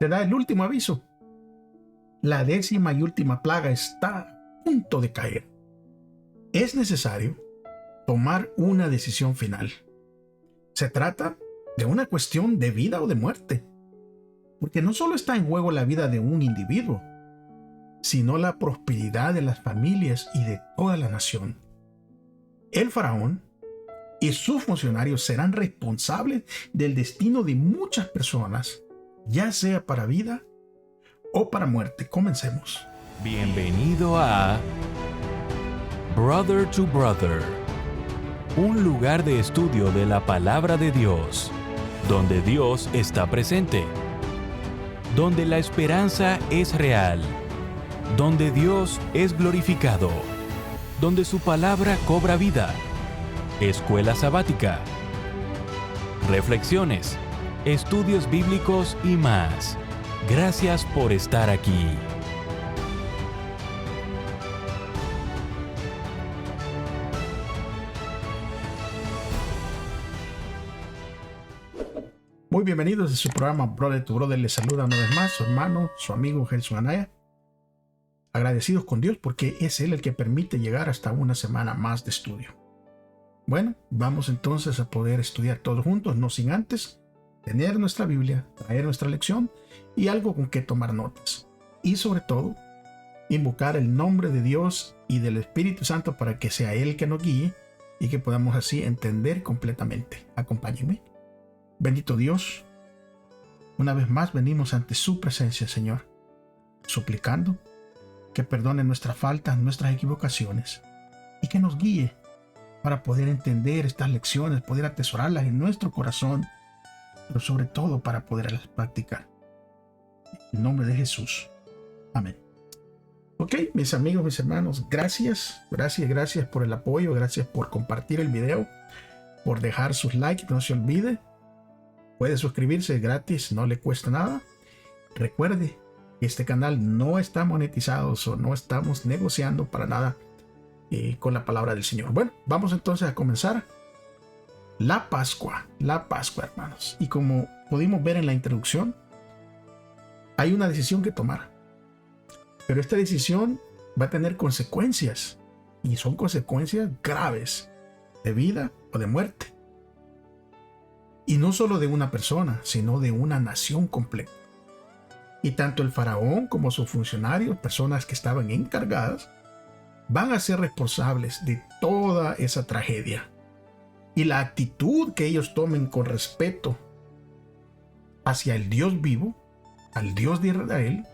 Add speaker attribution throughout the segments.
Speaker 1: Se da el último aviso. La 10ª y última plaga está a punto de caer. Es necesario tomar una decisión final. Se trata de una cuestión de vida o de muerte, porque no solo está en juego la vida de un individuo, sino la prosperidad de las familias y de toda la nación. El faraón y sus funcionarios serán responsables del destino de muchas personas, ya sea para vida o para muerte. Comencemos.
Speaker 2: Bienvenido a Brother to Brother, un lugar de estudio de la palabra de Dios, donde Dios está presente, donde la esperanza es real, donde Dios es glorificado, donde su palabra cobra vida. Escuela sabática, reflexiones, estudios bíblicos y más. Gracias por estar aquí.
Speaker 1: Muy bienvenidos a su programa Brother to Brother. Les saluda una vez más su hermano, su amigo Gelson Anaya. Agradecidos con Dios porque es Él el que permite llegar hasta una semana más de estudio. Bueno, vamos entonces a poder estudiar todos juntos, no sin antes tener nuestra Biblia, traer nuestra lección y algo con que tomar notas. Y sobre todo, invocar el nombre de Dios y del Espíritu Santo para que sea Él que nos guíe y que podamos así entender completamente. Acompáñenme. Bendito Dios, una vez más venimos ante su presencia, Señor, suplicando que perdone nuestras faltas, nuestras equivocaciones y que nos guíe para poder entender estas lecciones, poder atesorarlas en nuestro corazón, pero sobre todo para poderlas practicar. En el nombre de Jesús. Amén. Ok, mis amigos, mis hermanos, gracias por el apoyo, gracias por compartir el video, por dejar sus likes, no se olvide. Puede suscribirse gratis, no le cuesta nada. Recuerde, este canal no está monetizado, o no estamos negociando para nada con la palabra del Señor. Bueno, vamos entonces a comenzar la Pascua, hermanos. Y como pudimos ver en la introducción, hay una decisión que tomar. Pero esta decisión va a tener consecuencias, y son consecuencias graves, de vida o de muerte. Y no solo de una persona, sino de una nación completa. Y tanto el faraón como sus funcionarios, personas que estaban encargadas, van a ser responsables de toda esa tragedia. Y la actitud que ellos tomen con respeto hacia el Dios vivo, al Dios de Israel,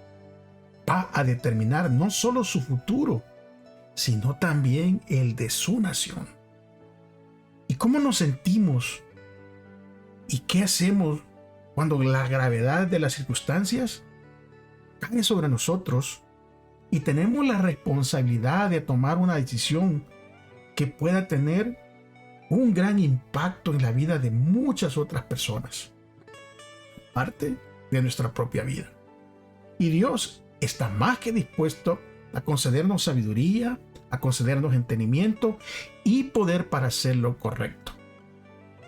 Speaker 1: va a determinar no solo su futuro, sino también el de su nación. ¿Y cómo nos sentimos? ¿Y qué hacemos cuando la gravedad de las circunstancias cae sobre nosotros y tenemos la responsabilidad de tomar una decisión que pueda tener un gran impacto en la vida de muchas otras personas, parte de nuestra propia vida? Y Dios está más que dispuesto a concedernos sabiduría, a concedernos entendimiento y poder para hacer lo correcto.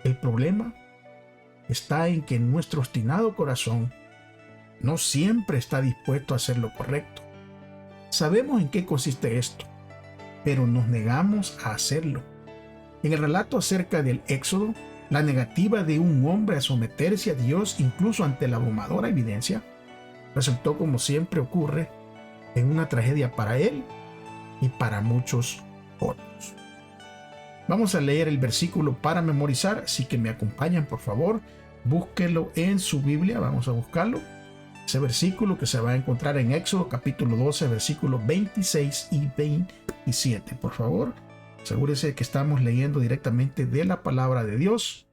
Speaker 1: El problema está en que nuestro obstinado corazón no siempre está dispuesto a hacer lo correcto. Sabemos en qué consiste esto, pero nos negamos a hacerlo. En el relato acerca del Éxodo, la negativa de un hombre a someterse a Dios, incluso ante la abrumadora evidencia, resultó, como siempre ocurre, en una tragedia para él y para muchos otros. Vamos a leer el versículo para memorizar, así que me acompañan, por favor. Búsquelo en su Biblia, vamos a buscarlo. Ese versículo que se va a encontrar en Éxodo capítulo 12, versículos 26 y 27. Por favor, asegúrese que estamos leyendo directamente de la palabra de Dios.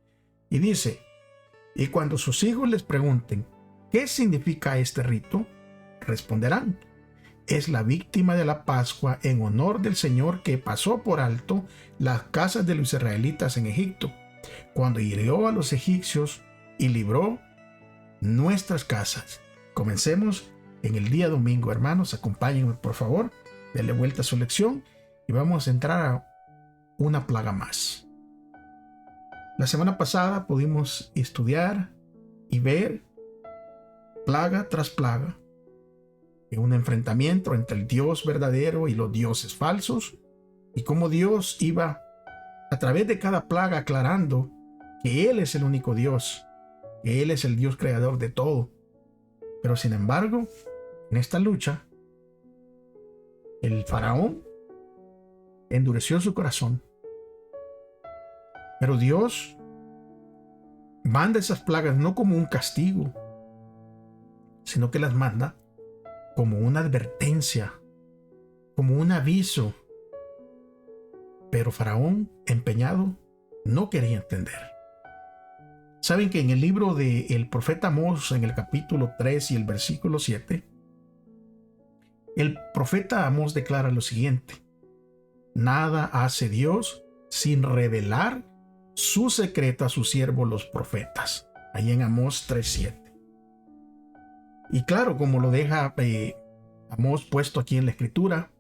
Speaker 1: Y dice: y cuando sus hijos les pregunten ¿qué significa este rito?, responderán: es la víctima de la Pascua en honor del Señor que pasó por alto las casas de los israelitas en Egipto, cuando hirió a los egipcios y libró nuestras casas. Comencemos en el día domingo, hermanos. Acompáñenme, por favor. Denle vuelta a su lección y vamos a entrar a una plaga más. La semana pasada pudimos estudiar y ver plaga tras plaga, en un enfrentamiento entre el Dios verdadero y los dioses falsos, y cómo Dios iba a través de cada plaga aclarando que Él es el único Dios, que Él es el Dios creador de todo. Pero sin embargo, en esta lucha, el faraón endureció su corazón. Pero Dios manda esas plagas no como un castigo, sino que las manda como una advertencia, como un aviso. Pero Faraón, empeñado, no quería entender. Saben que en el libro del profeta Amós, en el capítulo 3 y el versículo 7, el profeta Amós declara lo siguiente: nada hace Dios sin revelar su secreto a sus siervos los profetas. Ahí en Amós 3:7. Y claro, como lo deja Amós puesto aquí en la escritura,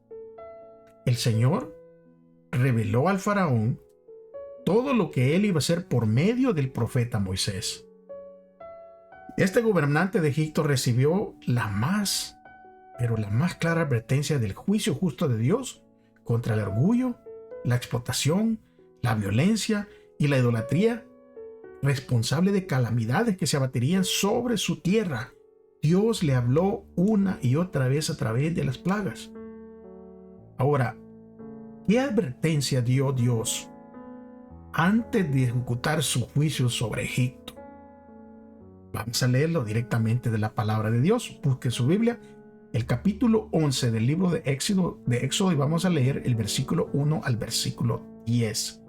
Speaker 1: el Señor reveló al faraón todo lo que él iba a hacer por medio del profeta Moisés. Este gobernante de Egipto recibió la más clara advertencia del juicio justo de Dios contra el orgullo, la explotación, la violencia y la idolatría, responsable de calamidades que se abaterían sobre su tierra. Dios le habló una y otra vez a través de las plagas. Ahora, ¿qué advertencia dio Dios antes de ejecutar su juicio sobre Egipto? Vamos a leerlo directamente de la palabra de Dios. Busque su Biblia, el capítulo 11 del libro de Éxodo, y vamos a leer el versículo 1 al versículo 10.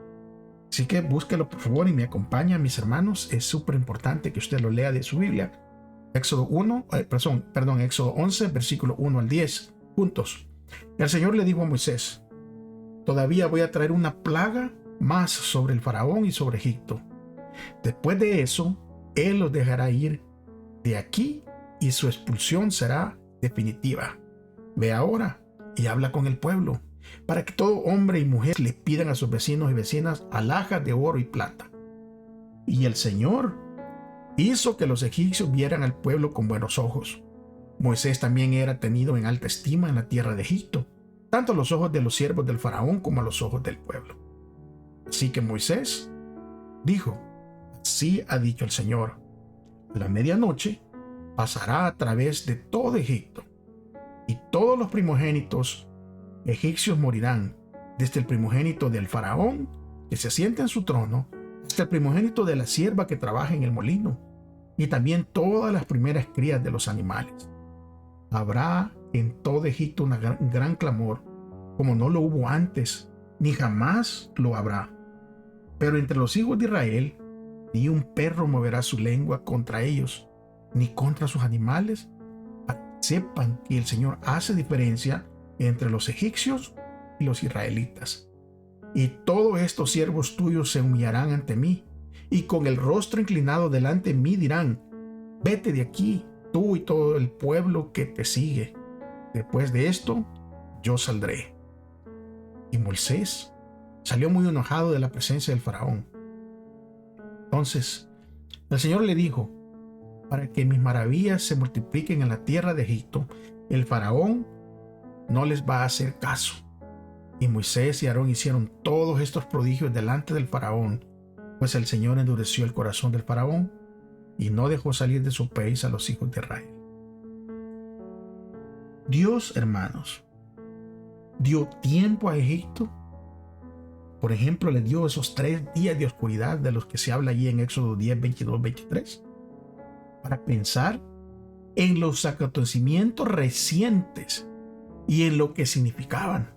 Speaker 1: Así que búsquelo por favor y me acompaña, mis hermanos. Es súper importante que usted lo lea de su Biblia. Éxodo 11, versículo 1 al 10, juntos. El Señor le dijo a Moisés: todavía voy a traer una plaga más sobre el faraón y sobre Egipto. Después de eso, él los dejará ir de aquí y su expulsión será definitiva. Ve ahora y habla con el pueblo, para que todo hombre y mujer le pidan a sus vecinos y vecinas alhajas de oro y plata. Y el Señor hizo que los egipcios vieran al pueblo con buenos ojos. Moisés también era tenido en alta estima en la tierra de Egipto, tanto a los ojos de los siervos del faraón como a los ojos del pueblo. Así que Moisés dijo: así ha dicho el Señor, a la medianoche pasará a través de todo Egipto, y todos los primogénitos egipcios morirán, desde el primogénito del faraón que se sienta en su trono, hasta el primogénito de la sierva que trabaja en el molino, y también todas las primeras crías de los animales. Habrá en todo Egipto un gran clamor, como no lo hubo antes, ni jamás lo habrá. Pero entre los hijos de Israel, ni un perro moverá su lengua contra ellos, ni contra sus animales, para que sepan que el Señor hace diferencia entre los egipcios y los israelitas. Y todos estos siervos tuyos se humillarán ante mí, y con el rostro inclinado delante de mí dirán: vete de aquí, tú y todo el pueblo que te sigue. Después de esto, yo saldré. Y Moisés salió muy enojado de la presencia del faraón. Entonces, el Señor le dijo: para que mis maravillas se multipliquen en la tierra de Egipto, el faraón no les va a hacer caso. Y Moisés y Aarón hicieron todos estos prodigios delante del faraón, pues el Señor endureció el corazón del faraón y no dejó salir de su país a los hijos de Israel. Dios, hermanos, dio tiempo a Egipto. Por ejemplo, le dio esos 3 días de oscuridad de los que se habla allí en Éxodo 10, 22, 23, para pensar en los acontecimientos recientes y en lo que significaban.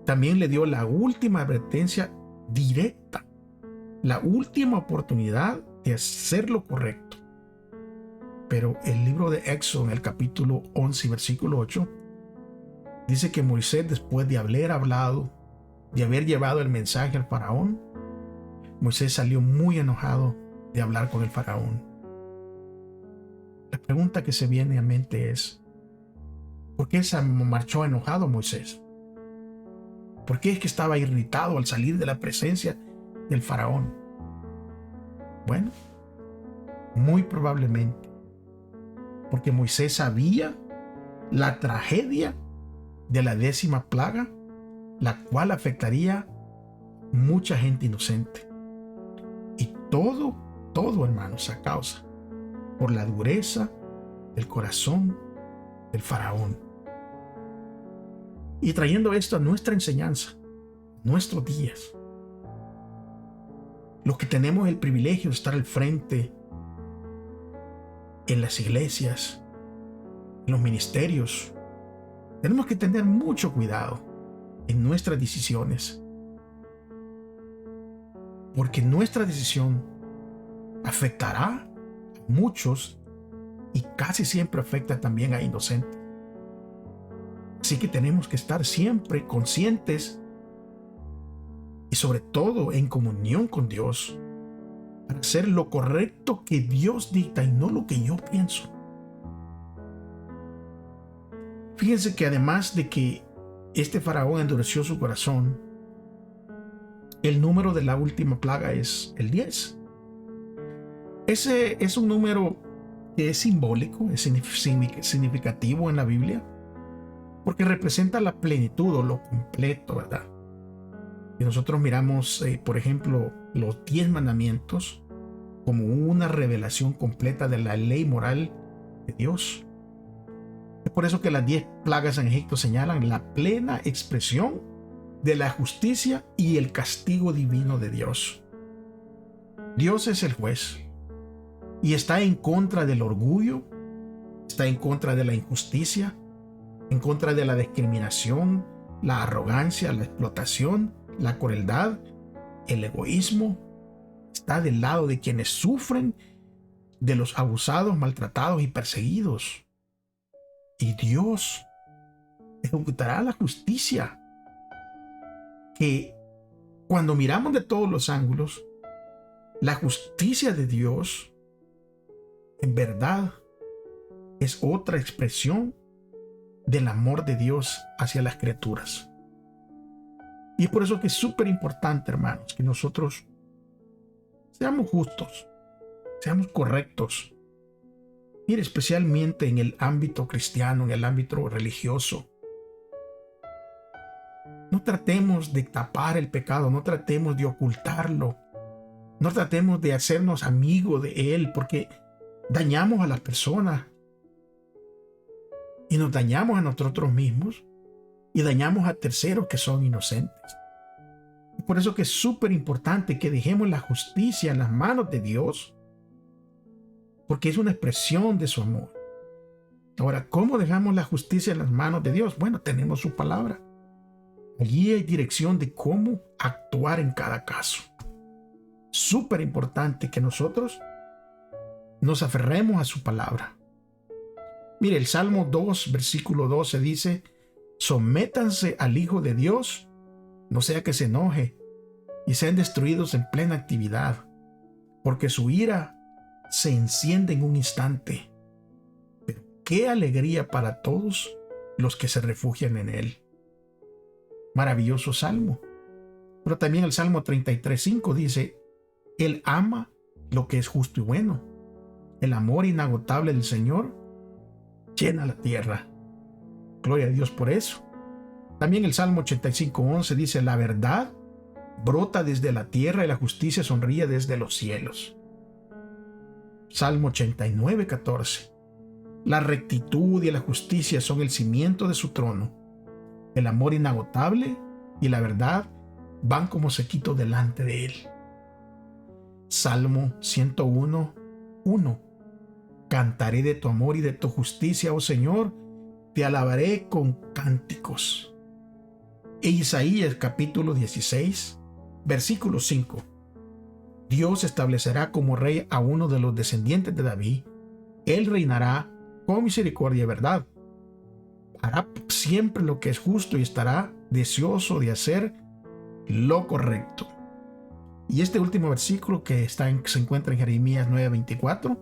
Speaker 1: También le dio la última advertencia directa, la última oportunidad de hacer lo correcto. Pero el libro de Éxodo, en el capítulo 11, versículo 8, dice que Moisés, después de haber hablado, de haber llevado el mensaje al faraón, Moisés salió muy enojado de hablar con el faraón. La pregunta que se viene a mente es: ¿por qué se marchó enojado Moisés? ¿Por qué es que estaba irritado al salir de la presencia del faraón? Bueno, muy probablemente porque Moisés sabía la tragedia de la 10ª plaga, la cual afectaría mucha gente inocente. Y todo, hermanos, a causa por la dureza del corazón del faraón. Y trayendo esto a nuestra enseñanza, nuestros días, los que tenemos el privilegio de estar al frente en las iglesias, en los ministerios, tenemos que tener mucho cuidado en nuestras decisiones, porque nuestra decisión afectará a muchos y casi siempre afecta también a inocentes. Así que tenemos que estar siempre conscientes y sobre todo en comunión con Dios para hacer lo correcto que Dios dicta y no lo que yo pienso. Fíjense que además de que este faraón endureció su corazón, el número de la última plaga es el 10. Ese es un número que es simbólico, es significativo en la Biblia, porque representa la plenitud o lo completo, ¿verdad? Y nosotros miramos, por ejemplo, los 10 mandamientos como una revelación completa de la ley moral de Dios. Es por eso que las 10 plagas en Egipto señalan la plena expresión de la justicia y el castigo divino de Dios. Dios es el juez y está en contra del orgullo, está en contra de la injusticia, en contra de la discriminación, la arrogancia, la explotación, la crueldad, el egoísmo. Está del lado de quienes sufren, de los abusados, maltratados y perseguidos. Y Dios ejecutará la justicia, que cuando miramos de todos los ángulos, la justicia de Dios en verdad es otra expresión del amor de Dios hacia las criaturas. Y es por eso que es súper importante, hermanos, que nosotros seamos justos, seamos correctos. Mire, especialmente en el ámbito cristiano, en el ámbito religioso. No tratemos de tapar el pecado, no tratemos de ocultarlo, no tratemos de hacernos amigos de él, porque dañamos a las personas y nos dañamos a nosotros mismos y dañamos a terceros que son inocentes. Por eso que es súper importante que dejemos la justicia en las manos de Dios, porque es una expresión de su amor. Ahora, ¿cómo dejamos la justicia en las manos de Dios? Bueno, tenemos su palabra. Allí hay dirección de cómo actuar en cada caso. Súper importante que nosotros nos aferremos a su palabra. Mire, el Salmo 2, versículo 12 dice: sométanse al Hijo de Dios, no sea que se enoje y sean destruidos en plena actividad, porque su ira se enciende en un instante. Pero qué alegría para todos los que se refugian en él. Maravilloso salmo. Pero también el Salmo 33:5 dice: Él ama lo que es justo y bueno. El amor inagotable del Señor llena la tierra. Gloria a Dios por eso. También el Salmo 85:11 dice: la verdad brota desde la tierra y la justicia sonríe desde los cielos. Salmo 89:14. La rectitud y la justicia son el cimiento de su trono. El amor inagotable y la verdad van como sequito delante de él. Salmo 101:1. Cantaré de tu amor y de tu justicia, oh Señor, te alabaré con cánticos. E Isaías capítulo 16, versículo 5. Dios establecerá como rey a uno de los descendientes de David. Él reinará con misericordia y verdad. Hará siempre lo que es justo y estará deseoso de hacer lo correcto. Y este último versículo que se encuentra en Jeremías 9:24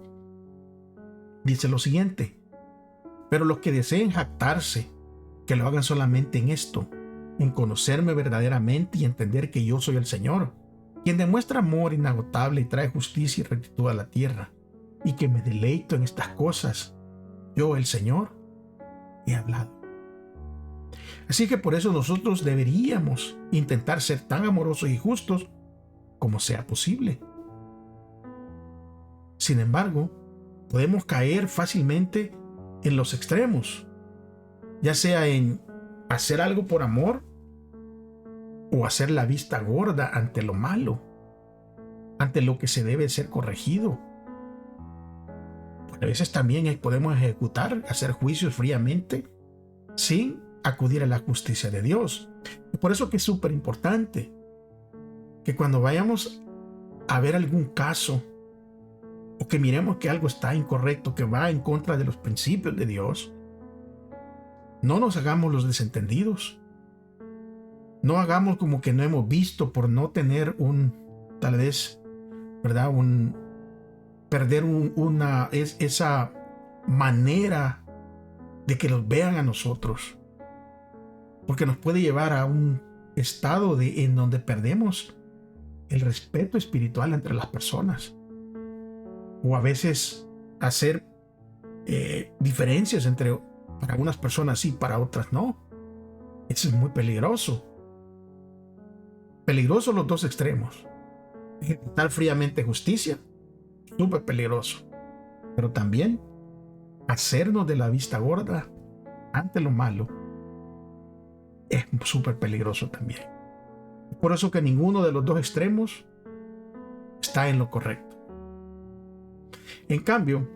Speaker 1: dice lo siguiente: pero los que deseen jactarse, que lo hagan solamente en esto, en conocerme verdaderamente y entender que yo soy el Señor, quien demuestra amor inagotable y trae justicia y rectitud a la tierra, y que me deleito en estas cosas, Yo, el Señor, he hablado. Así que por eso nosotros deberíamos intentar ser tan amorosos y justos como sea posible. Sin embargo, podemos caer fácilmente en los extremos, ya sea en hacer algo por amor o hacer la vista gorda ante lo malo, ante lo que se debe ser corregido. A veces también podemos hacer juicios fríamente sin acudir a la justicia de Dios. Y por eso que es súper importante que cuando vayamos a ver algún caso o que miremos que algo está incorrecto, que va en contra de los principios de Dios, no nos hagamos los desentendidos. No hagamos como que no hemos visto por no tener tal vez, ¿verdad? Perder esa manera de que los vean a nosotros. Porque nos puede llevar a un estado en donde perdemos el respeto espiritual entre las personas. O a veces hacer diferencias para algunas personas sí, para otras no. Eso es muy peligroso. Peligroso los dos extremos. Ejecutar fríamente justicia, súper peligroso. Pero también hacernos de la vista gorda ante lo malo es súper peligroso también. Por eso que ninguno de los dos extremos está en lo correcto. En cambio,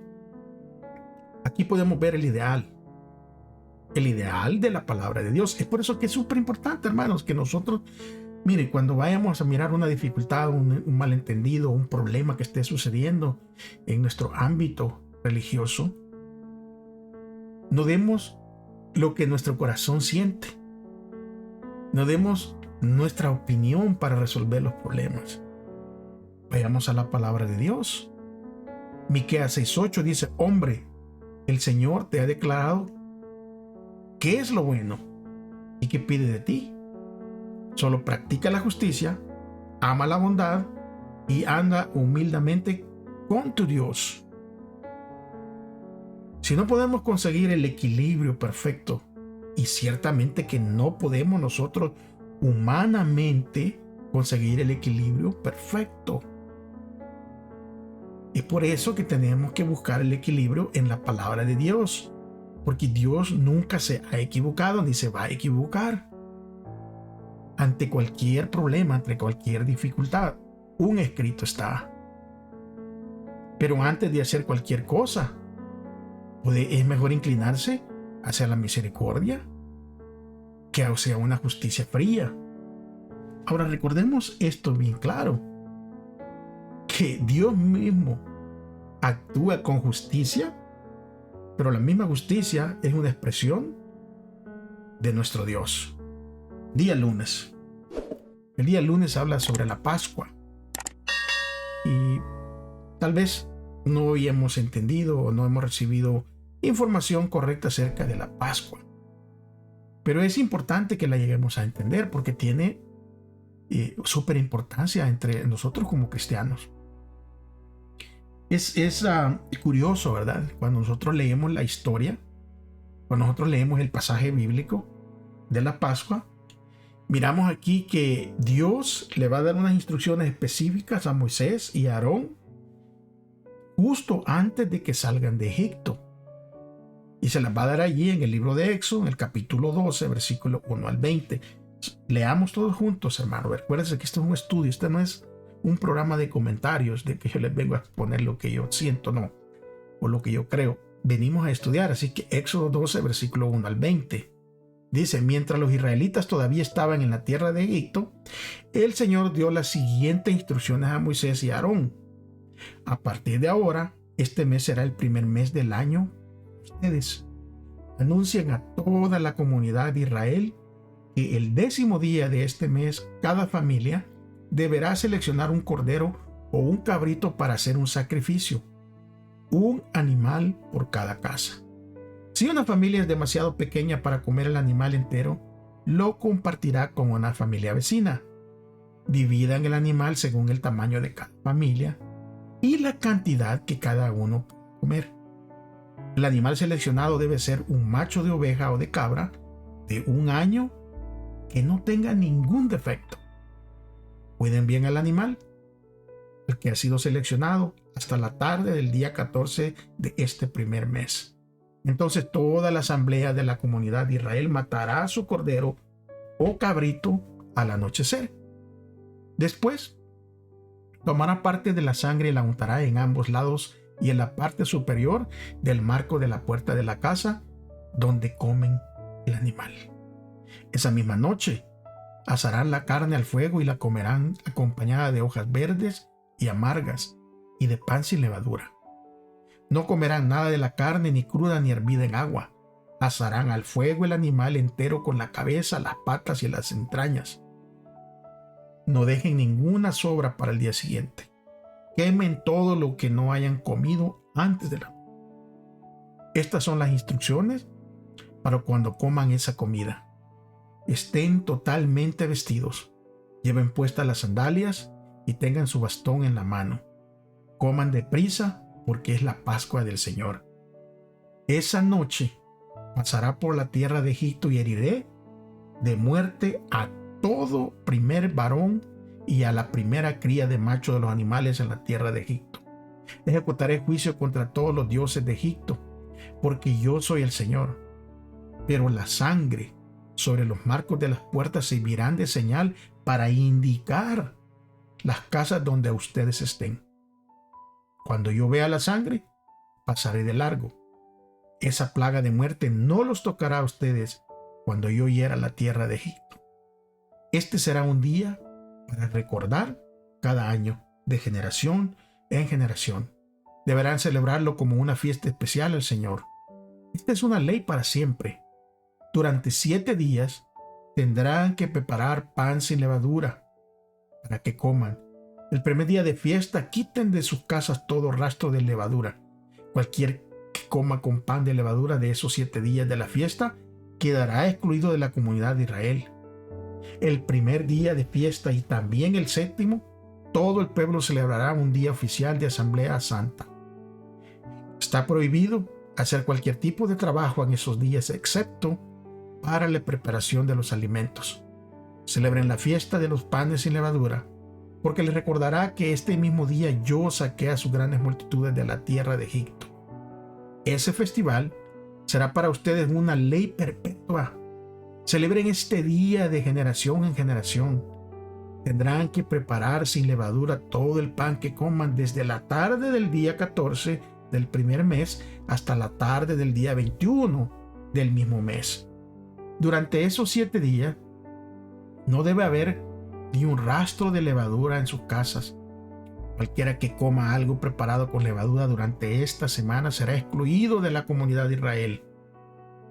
Speaker 1: aquí podemos ver el ideal de la palabra de Dios. Es por eso que es súper importante, hermanos, que nosotros, miren, cuando vayamos a mirar una dificultad, un malentendido, un problema que esté sucediendo en nuestro ámbito religioso, no demos lo que nuestro corazón siente. No demos nuestra opinión para resolver los problemas. Vayamos a la palabra de Dios. Miqueas 6:8 dice: hombre, el Señor te ha declarado qué es lo bueno y qué pide de ti. Solo practica la justicia, ama la bondad y anda humildemente con tu Dios. Si no podemos conseguir el equilibrio perfecto, y ciertamente que no podemos nosotros humanamente conseguir el equilibrio perfecto. Es por eso que tenemos que buscar el equilibrio en la palabra de Dios, porque Dios nunca se ha equivocado ni se va a equivocar. Ante cualquier problema, ante cualquier dificultad, un escrito está. Pero antes de hacer cualquier cosa, es mejor inclinarse hacia la misericordia que hacia una justicia fría. Ahora recordemos esto bien claro, que Dios mismo actúa con justicia, pero la misma justicia es una expresión de nuestro Dios. Día lunes. El día lunes habla sobre la Pascua. Y tal vez no habíamos entendido o no hemos recibido información correcta acerca de la Pascua. Pero es importante que la lleguemos a entender porque tiene súper importancia entre nosotros como cristianos. Es curioso, ¿verdad? Cuando nosotros leemos la historia, cuando nosotros leemos el pasaje bíblico de la Pascua, miramos aquí que Dios le va a dar unas instrucciones específicas a Moisés y a Aarón justo antes de que salgan de Egipto. Y se las va a dar allí en el libro de Éxodo, en el capítulo 12, versículo 1 al 20. Leamos todos juntos, hermano. Recuérdense que este es un estudio, este no es un programa de comentarios de que yo les vengo a exponer lo que yo siento, no, o lo que yo creo. Venimos a estudiar, así que Éxodo 12, versículo 1 al 20. Dice: mientras los israelitas todavía estaban en la tierra de Egipto, el Señor dio las siguientes instrucciones a Moisés y a Aarón. A partir de ahora, este mes será el primer mes del año. Ustedes anuncien a toda la comunidad de Israel que el 10º día de este mes, cada familia deberá seleccionar un cordero o un cabrito para hacer un sacrificio, un animal por cada casa. Si una familia es demasiado pequeña para comer el animal entero, lo compartirá con una familia vecina. Dividan el animal según el tamaño de cada familia y la cantidad que cada uno puede comer. El animal seleccionado debe ser un macho de oveja o de cabra de 1 año que no tenga ningún defecto. Cuiden bien al animal, el que ha sido seleccionado, hasta la tarde del día 14 de este primer mes. Entonces toda la asamblea de la comunidad de Israel matará a su cordero o cabrito al anochecer. Después tomará parte de la sangre y la untará en ambos lados y en la parte superior del marco de la puerta de la casa donde comen el animal. Esa misma noche asarán la carne al fuego y la comerán acompañada de hojas verdes y amargas y de pan sin levadura. No comerán nada de la carne ni cruda ni hervida en agua. Asarán al fuego el animal entero con la cabeza, las patas y las entrañas. No dejen ninguna sobra para el día siguiente. Quemen todo lo que no hayan comido antes de la. Estas son las instrucciones para cuando coman esa comida. Estén totalmente vestidos, lleven puestas las sandalias y tengan su bastón en la mano. Coman deprisa porque es la Pascua del Señor. Esa noche pasará por la tierra de Egipto y heriré de muerte a todo primer varón y a la primera cría de macho de los animales en la tierra de Egipto. Ejecutaré juicio contra todos los dioses de Egipto, porque yo soy el Señor. Pero la sangre sobre los marcos de las puertas servirán de señal para indicar las casas donde ustedes estén. Cuando yo vea la sangre, pasaré de largo. Esa plaga de muerte no los tocará a ustedes cuando yo hiera la tierra de Egipto. Este será un día para recordar cada año, de generación en generación. Deberán celebrarlo como una fiesta especial al Señor. Esta es una ley para siempre. Durante 7 días tendrán que preparar pan sin levadura para que coman. El primer día de fiesta quiten de sus casas todo rastro de levadura. Cualquier que coma con pan de levadura de esos 7 días de la fiesta quedará excluido de la comunidad de Israel. El primer día de fiesta y también el 7º, todo el pueblo celebrará un día oficial de asamblea santa. Está prohibido hacer cualquier tipo de trabajo en esos días excepto para la preparación de los alimentos. Celebren la fiesta de los panes sin levadura, porque les recordará que este mismo día yo saqué a sus grandes multitudes de la tierra de Egipto. Ese festival será para ustedes una ley perpetua. Celebren este día de generación en generación. Tendrán que preparar sin levadura todo el pan que coman desde la tarde del día 14 del primer mes hasta la tarde del día 21 del mismo mes. Durante esos 7 días no debe haber ni un rastro de levadura en sus casas. Cualquiera que coma algo preparado con levadura durante esta semana será excluido de la comunidad de Israel.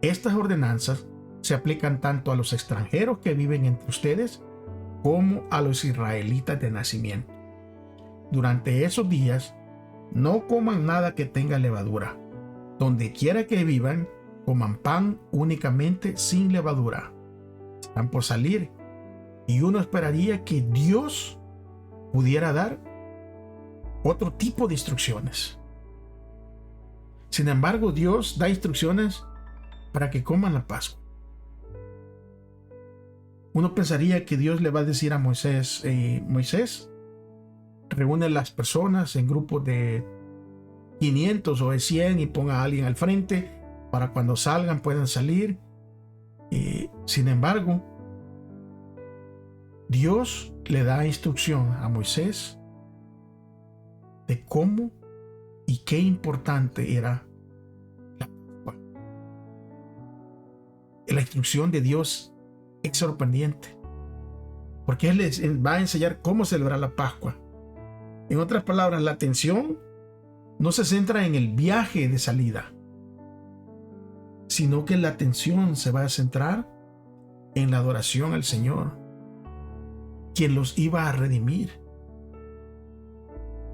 Speaker 1: Estas ordenanzas se aplican tanto a los extranjeros que viven entre ustedes como a los israelitas de nacimiento. Durante esos días no coman nada que tenga levadura. Donde quiera que vivan, coman pan únicamente sin levadura. Están por salir y uno esperaría que Dios pudiera dar otro tipo de instrucciones. Sin embargo, Dios da instrucciones para que coman la Pascua. Uno pensaría que Dios le va a decir a Moisés, Moisés, reúne las personas en grupos de 500 o de 100 y ponga a alguien al frente para cuando salgan puedan salir. Sin embargo, Dios le da instrucción a Moisés de cómo y qué importante era la Pascua. La instrucción de Dios es sorprendente, porque Él les va a enseñar cómo celebrar la Pascua. En otras palabras, la atención no se centra en el viaje de salida, sino que la atención se va a centrar en la adoración al Señor, quien los iba a redimir.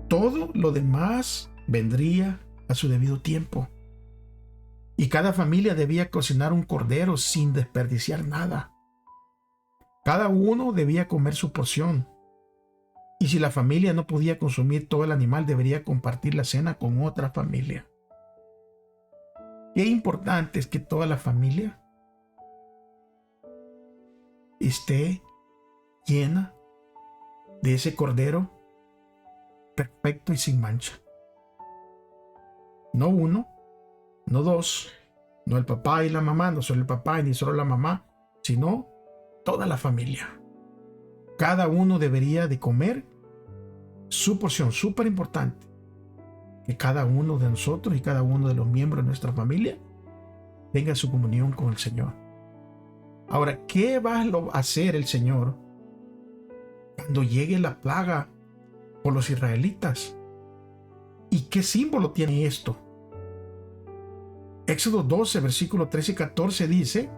Speaker 1: Todo lo demás vendría a su debido tiempo. Y cada familia debía cocinar un cordero sin desperdiciar nada. Cada uno debía comer su porción. Y si la familia no podía consumir todo el animal, debería compartir la cena con otra familia. qué importante es que toda la familia esté llena de ese Cordero perfecto y sin mancha. No uno, no dos, no el papá y la mamá, no solo el papá y ni solo la mamá, sino toda la familia. Cada uno debería de comer su porción, súper importante. Que cada uno de nosotros y cada uno de los miembros de nuestra familia tenga su comunión con el Señor. Ahora, ¿qué va a hacer el Señor cuando llegue la plaga por los israelitas? ¿Y qué símbolo tiene esto? Éxodo 12, versículos 13 y 14 dice: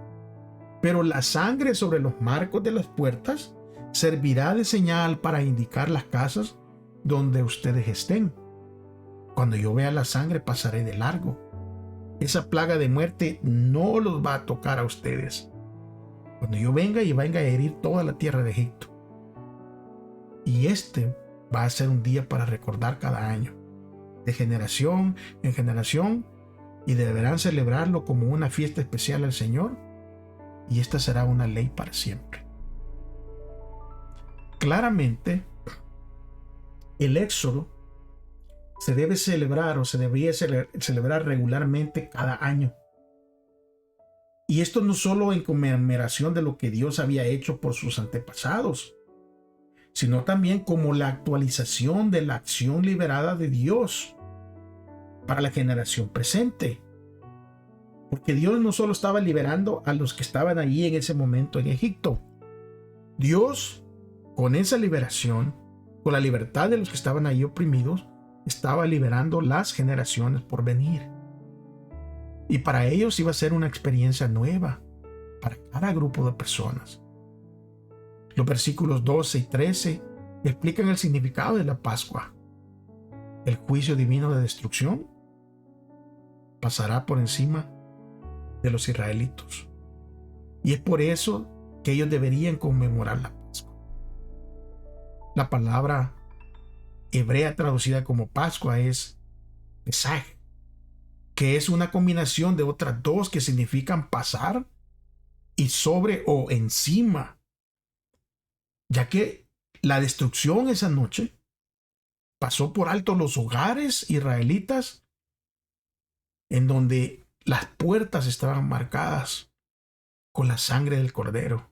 Speaker 1: pero la sangre sobre los marcos de las puertas servirá de señal para indicar las casas donde ustedes estén. Cuando yo vea la sangre, pasaré de largo. Esa plaga de muerte no los va a tocar a ustedes. Cuando yo venga a herir toda la tierra de Egipto. Y este va a ser un día para recordar cada año, de generación en generación, y deberán celebrarlo como una fiesta especial al Señor, y esta será una ley para siempre. Claramente, el Éxodo se debe celebrar o se debería celebrar regularmente cada año. Y esto no solo en conmemoración de lo que Dios había hecho por sus antepasados, sino también como la actualización de la acción liberada de Dios para la generación presente. Porque Dios no solo estaba liberando a los que estaban allí en ese momento en Egipto. Dios, con esa liberación, con la libertad de los que estaban allí oprimidos, estaba liberando las generaciones por venir. Y para ellos iba a ser una experiencia nueva para cada grupo de personas. Los versículos 12 y 13 explican el significado de la Pascua. El juicio divino de destrucción pasará por encima de los israelitos. Y es por eso que ellos deberían conmemorar la Pascua. La palabra hebrea traducida como Pascua es Pesaj, que es una combinación de otras dos que significan pasar y sobre o encima, ya que la destrucción esa noche pasó por alto los hogares israelitas en donde las puertas estaban marcadas con la sangre del Cordero,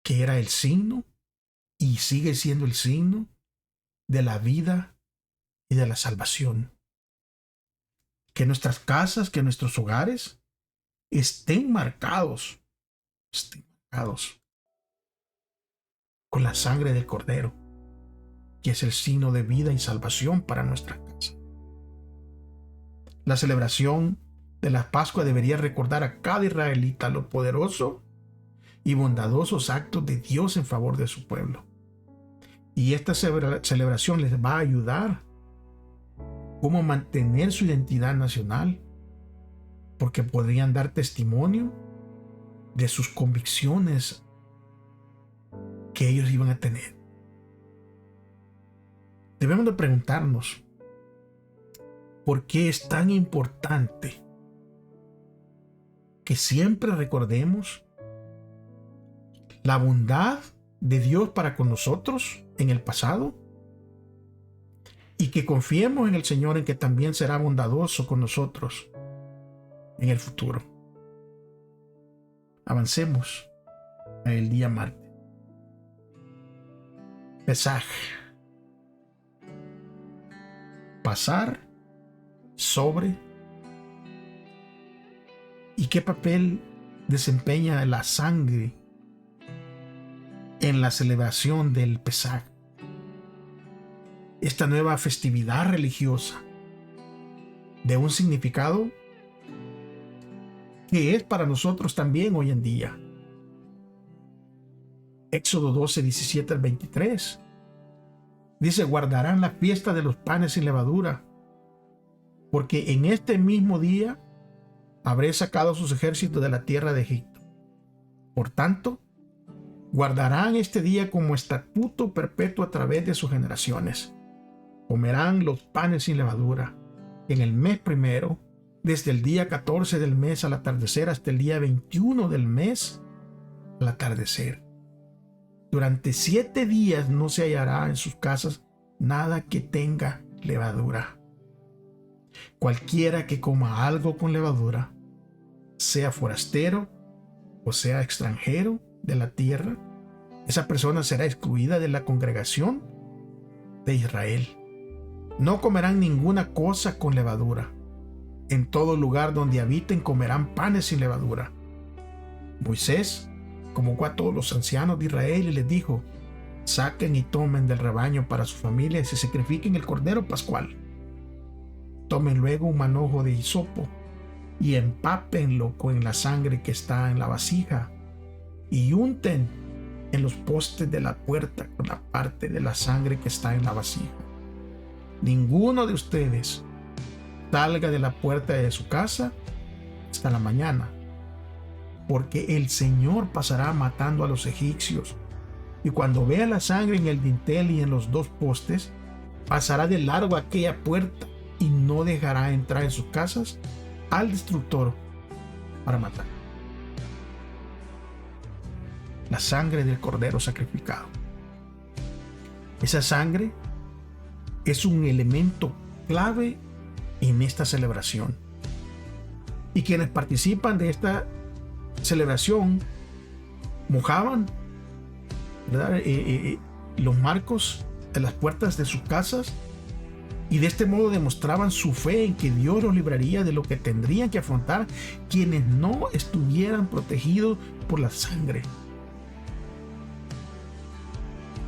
Speaker 1: que era el signo y sigue siendo el signo de la vida y de la salvación. Que nuestras casas, que nuestros hogares estén marcados con la sangre del Cordero, que es el signo de vida y salvación para nuestra casa. La celebración de la Pascua debería recordar a cada israelita los poderosos y bondadosos actos de Dios en favor de su pueblo. Y esta celebración les va a ayudar cómo mantener su identidad nacional, porque podrían dar testimonio de sus convicciones que ellos iban a tener. Debemos de preguntarnos por qué es tan importante que siempre recordemos la bondad de Dios para con nosotros en el pasado y que confiemos en el Señor en que también será bondadoso con nosotros en el futuro. Avancemos al día martes. Pesaj. Pasar sobre. ¿Y qué papel desempeña la sangre en la celebración del Pesaj? Esta nueva festividad religiosa de un significado que es para nosotros también hoy en día. Éxodo 12, 17 al 23. Dice: guardarán la fiesta de los panes sin levadura, porque en este mismo día habré sacado sus ejércitos de la tierra de Egipto. Por tanto, guardarán este día como estatuto perpetuo a través de sus generaciones. Comerán los panes sin levadura en el mes primero desde el día 14 del mes al atardecer hasta el día 21 del mes al atardecer. Durante 7 días no se hallará en sus casas nada que tenga levadura. Cualquiera que coma algo con levadura, sea forastero o sea extranjero de la tierra, esa persona será excluida de la congregación de Israel. No comerán ninguna cosa con levadura. En todo lugar donde habiten comerán panes sin levadura. Moisés convocó a todos los ancianos de Israel y les dijo: saquen y tomen del rebaño para su familia y se sacrifiquen el cordero pascual. Tomen luego un manojo de hisopo y empápenlo con la sangre que está en la vasija y unten en los postes de la puerta con la parte de la sangre que está en la vasija. Ninguno de ustedes salga de la puerta de su casa hasta la mañana, porque el Señor pasará matando a los egipcios, y cuando vea la sangre en el dintel y en los 2 postes, pasará de largo aquella puerta y no dejará entrar en sus casas al destructor para matar. La sangre del cordero sacrificado. Esa sangre es un elemento clave en esta celebración. Y quienes participan de esta celebración mojaban, ¿verdad?, los marcos de las puertas de sus casas, y de este modo demostraban su fe en que Dios los libraría de lo que tendrían que afrontar quienes no estuvieran protegidos por la sangre.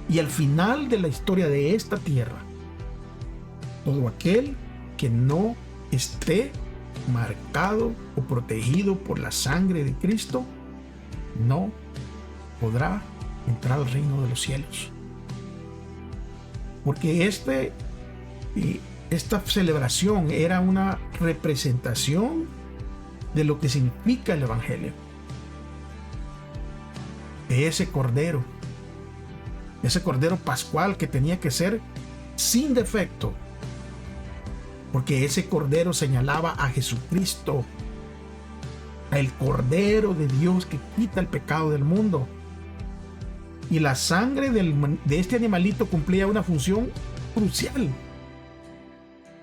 Speaker 1: Y al final de la historia de esta tierra, todo aquel que no esté marcado o protegido por la sangre de Cristo no podrá entrar al reino de los cielos. Porque esta celebración era una representación de lo que significa el Evangelio. De ese cordero pascual que tenía que ser sin defecto, porque ese cordero señalaba a Jesucristo, el Cordero de Dios que quita el pecado del mundo. Y la sangre de este animalito cumplía una función crucial.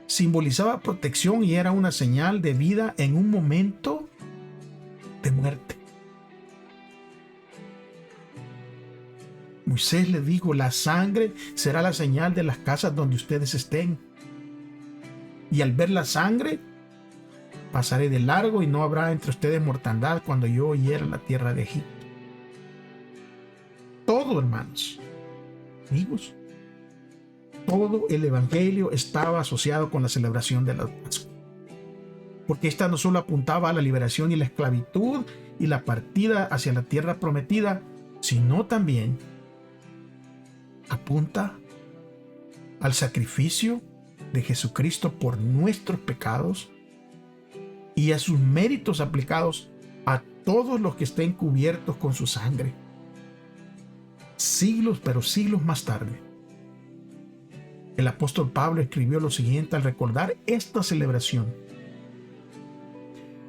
Speaker 1: Simbolizaba protección y era una señal de vida en un momento de muerte. Moisés le dijo: la sangre será la señal de las casas donde ustedes estén. Y al ver la sangre, pasaré de largo y no habrá entre ustedes mortandad cuando yo hiera la tierra de Egipto. Todo, hermanos, amigos, todo el Evangelio estaba asociado con la celebración de la Pascua. Porque esta no solo apuntaba a la liberación y la esclavitud y la partida hacia la tierra prometida, sino también apunta al sacrificio de Jesucristo por nuestros pecados y a sus méritos aplicados a todos los que estén cubiertos con su sangre. Siglos, pero siglos más tarde, el apóstol Pablo escribió lo siguiente al recordar esta celebración: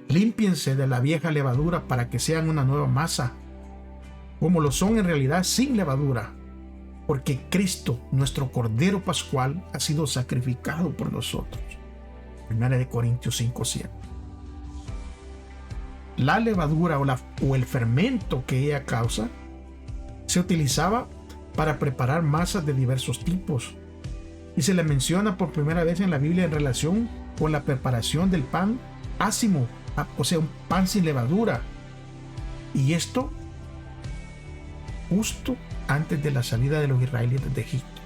Speaker 1: límpiense de la vieja levadura para que sean una nueva masa, como lo son en realidad sin levadura, porque Cristo, nuestro Cordero Pascual, ha sido sacrificado por nosotros. 1 Corintios 5:7. La levadura o el fermento que ella causa se utilizaba para preparar masas de diversos tipos, y se le menciona por primera vez en la Biblia en relación con la preparación del pan ácimo, o sea, un pan sin levadura, y esto justo antes de la salida de los israelitas de Egipto.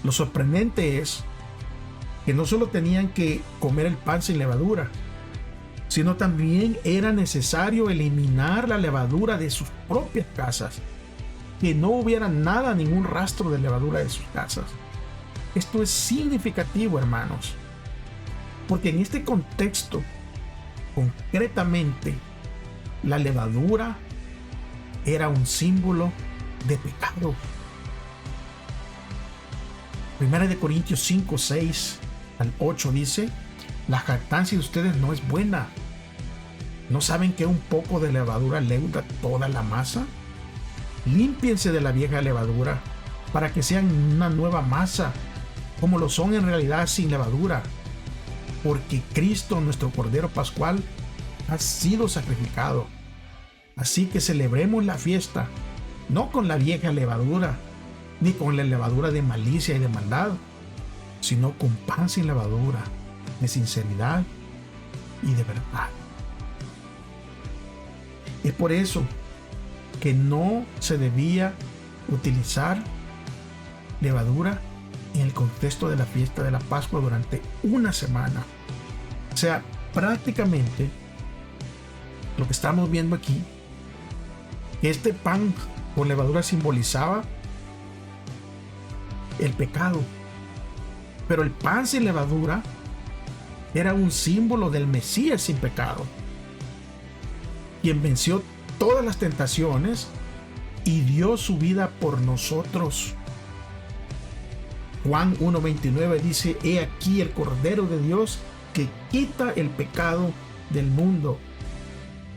Speaker 1: Lo sorprendente es que no solo tenían que comer el pan sin levadura, sino también era necesario eliminar la levadura de sus propias casas, que no hubiera ningún rastro de levadura de sus casas. Esto es significativo, hermanos, porque en este contexto, concretamente, la levadura era un símbolo de pecado. 1 Corintios 5:6 al 8 dice: la jactancia de ustedes no es buena. ¿No saben que un poco de levadura leuda toda la masa? Límpiense de la vieja levadura para que sean una nueva masa, como lo son en realidad sin levadura. Porque Cristo, nuestro Cordero Pascual, ha sido sacrificado. Así que celebremos la fiesta, no con la vieja levadura, ni con la levadura de malicia y de maldad, sino con pan sin levadura, de sinceridad y de verdad. Es por eso que no se debía utilizar levadura en el contexto de la fiesta de la Pascua durante una semana. O sea, prácticamente lo que estamos viendo aquí, este pan con levadura simbolizaba el pecado, pero el pan sin levadura era un símbolo del Mesías sin pecado, quien venció todas las tentaciones y dio su vida por nosotros. Juan 1:29 dice: he aquí el Cordero de Dios que quita el pecado del mundo.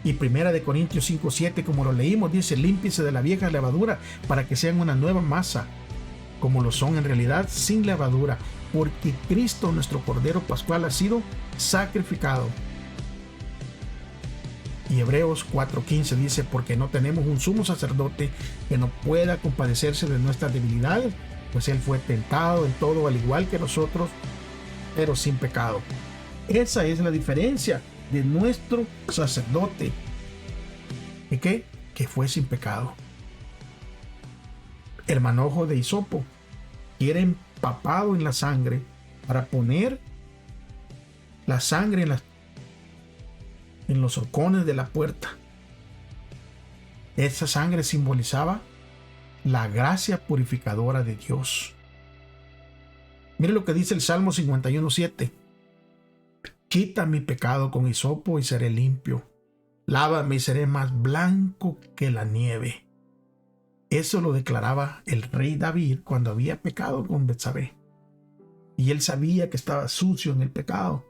Speaker 1: Y 1 Corintios 5:7, como lo leímos, dice: límpiese de la vieja levadura para que sean una nueva masa, como lo son en realidad sin levadura, porque Cristo, nuestro Cordero Pascual, ha sido sacrificado. Y Hebreos 4:15 dice: porque no tenemos un sumo sacerdote que no pueda compadecerse de nuestras debilidades, pues Él fue tentado en todo al igual que nosotros, pero sin pecado. Esa es la diferencia de nuestro sacerdote. ¿Y qué? Que fue sin pecado. El manojo de hisopo, que era empapado en la sangre para poner la sangre en los horcones de la puerta. Esa sangre simbolizaba la gracia purificadora de Dios. Mire lo que dice el Salmo 51:7. Quita mi pecado con hisopo y seré limpio. Lávame y seré más blanco que la nieve. Eso lo declaraba el rey David cuando había pecado con Betsabé. Y él sabía que estaba sucio en el pecado.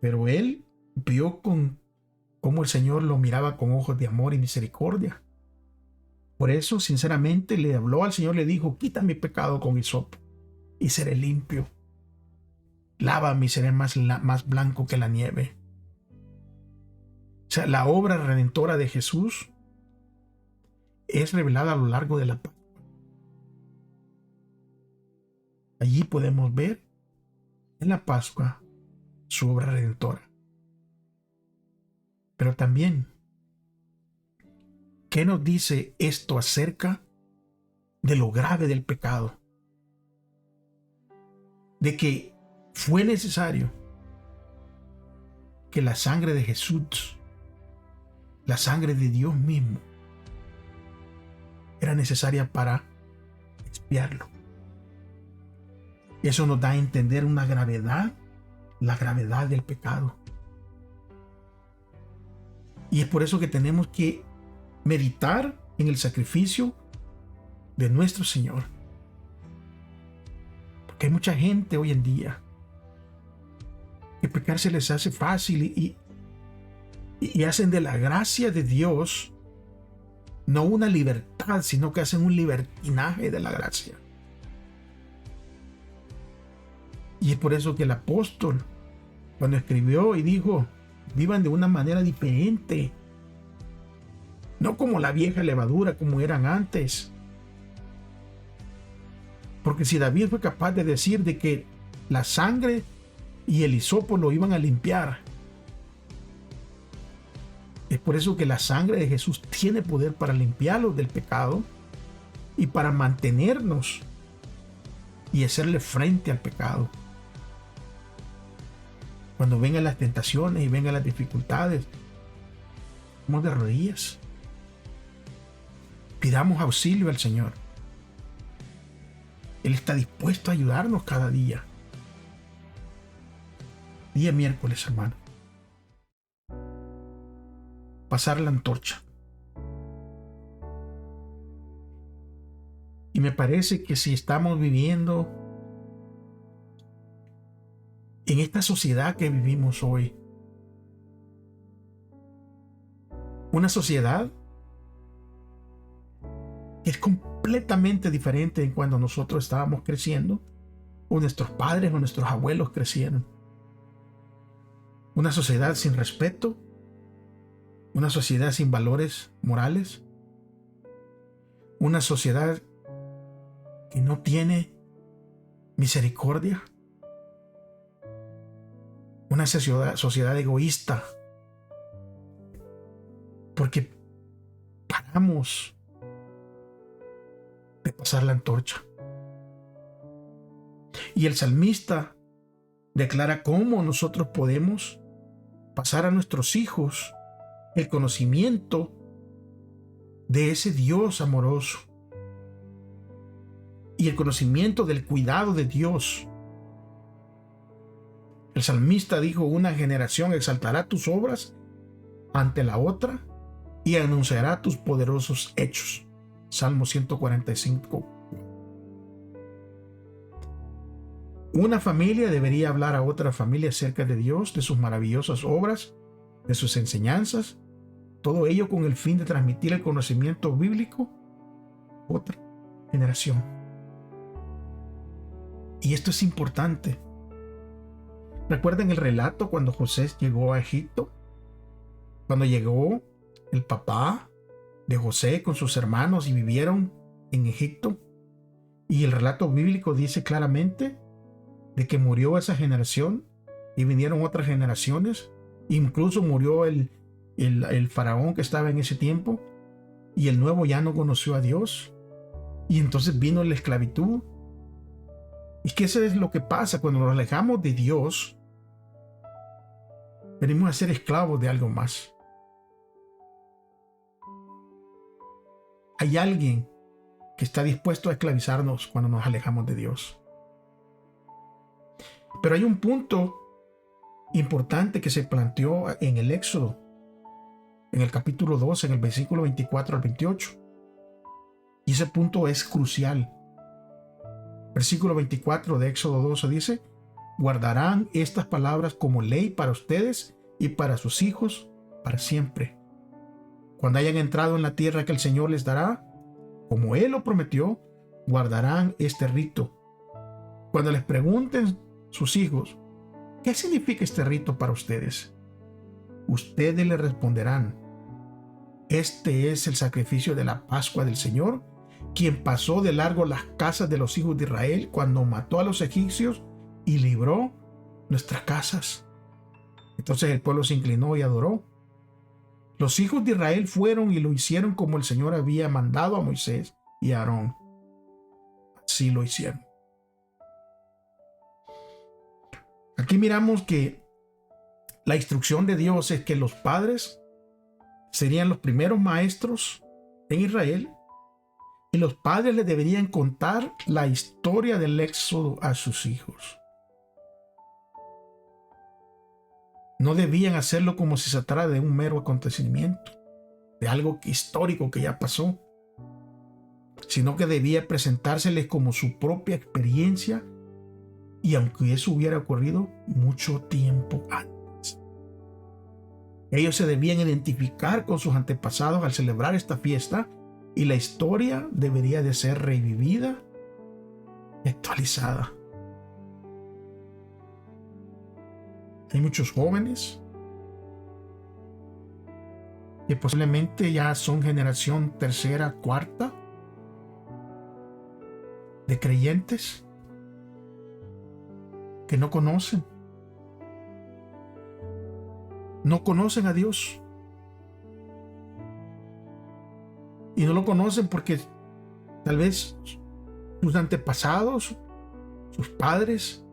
Speaker 1: Pero él vio cómo el Señor lo miraba con ojos de amor y misericordia. Por eso, sinceramente, le habló al Señor, le dijo: quita mi pecado con hisopo y seré limpio. Lávame y seré más blanco que la nieve. O sea, la obra redentora de Jesús es revelada a lo largo de la Pascua. Allí podemos ver en la Pascua su obra redentora. Pero también, ¿qué nos dice esto acerca de lo grave del pecado? De que fue necesario que la sangre de Jesús, la sangre de Dios mismo, era necesaria para expiarlo. Eso nos da a entender la gravedad del pecado. Y es por eso que tenemos que meditar en el sacrificio de nuestro Señor. Porque hay mucha gente hoy en día que pecar se les hace fácil y hacen de la gracia de Dios no una libertad, sino que hacen un libertinaje de la gracia. Y es por eso que el apóstol, cuando escribió y dijo: vivan de una manera diferente, no como la vieja levadura, como eran antes. Porque si David fue capaz de decir de que la sangre y el hisopo lo iban a limpiar, es por eso que la sangre de Jesús tiene poder para limpiarlos del pecado y para mantenernos y hacerle frente al pecado. Cuando vengan las tentaciones y vengan las dificultades, vamos de rodillas. Pidamos auxilio al Señor. Él está dispuesto a ayudarnos cada día. Día miércoles, hermano. Pasar la antorcha. Y me parece que si estamos viviendo en esta sociedad que vivimos hoy. Una sociedad que es completamente diferente de cuando nosotros estábamos creciendo, o nuestros padres o nuestros abuelos crecieron. Una sociedad sin respeto, una sociedad sin valores morales, una sociedad que no tiene misericordia, una sociedad egoísta, porque paramos de pasar la antorcha. Y el salmista declara cómo nosotros podemos pasar a nuestros hijos el conocimiento de ese Dios amoroso y el conocimiento del cuidado de Dios. El salmista dijo: una generación exaltará tus obras ante la otra y anunciará tus poderosos hechos. Salmo 145. Una familia debería hablar a otra familia acerca de Dios, de sus maravillosas obras, de sus enseñanzas, todo ello con el fin de transmitir el conocimiento bíblico a otra generación. Y esto es importante. ¿Recuerdan el relato cuando José llegó a Egipto? Cuando llegó el papá de José con sus hermanos y vivieron en Egipto. Y el relato bíblico dice claramente de que murió esa generación y vinieron otras generaciones. Incluso murió el faraón que estaba en ese tiempo, y el nuevo ya no conoció a Dios. Y entonces vino la esclavitud. Y que eso es lo que pasa cuando nos alejamos de Dios. Venimos a ser esclavos de algo más. Hay alguien que está dispuesto a esclavizarnos cuando nos alejamos de Dios. Pero hay un punto importante que se planteó en el Éxodo, en el capítulo 2, en el versículo 24 al 28. Y ese punto es crucial. Versículo 24 de Éxodo 12 dice: guardarán estas palabras como ley para ustedes y para sus hijos para siempre. Cuando hayan entrado en la tierra que el Señor les dará, como Él lo prometió, guardarán este rito. Cuando les pregunten sus hijos: ¿qué significa este rito para ustedes?, ustedes le responderán: este es el sacrificio de la Pascua del Señor, quien pasó de largo las casas de los hijos de Israel cuando mató a los egipcios y libró nuestras casas. Entonces el pueblo se inclinó y adoró. Los hijos de Israel fueron y lo hicieron como el Señor había mandado a Moisés y a Aarón. Así lo hicieron. Aquí miramos que la instrucción de Dios es que los padres serían los primeros maestros en Israel, y los padres le deberían contar la historia del Éxodo a sus hijos. No debían hacerlo como si se tratara de un mero acontecimiento, de algo histórico que ya pasó, sino que debía presentárseles como su propia experiencia, y aunque eso hubiera ocurrido mucho tiempo antes. Ellos se debían identificar con sus antepasados al celebrar esta fiesta, y la historia debería de ser revivida y actualizada. Hay muchos jóvenes que posiblemente ya son generación tercera, cuarta de creyentes que no conocen a Dios. Y no lo conocen porque tal vez sus antepasados, sus padres,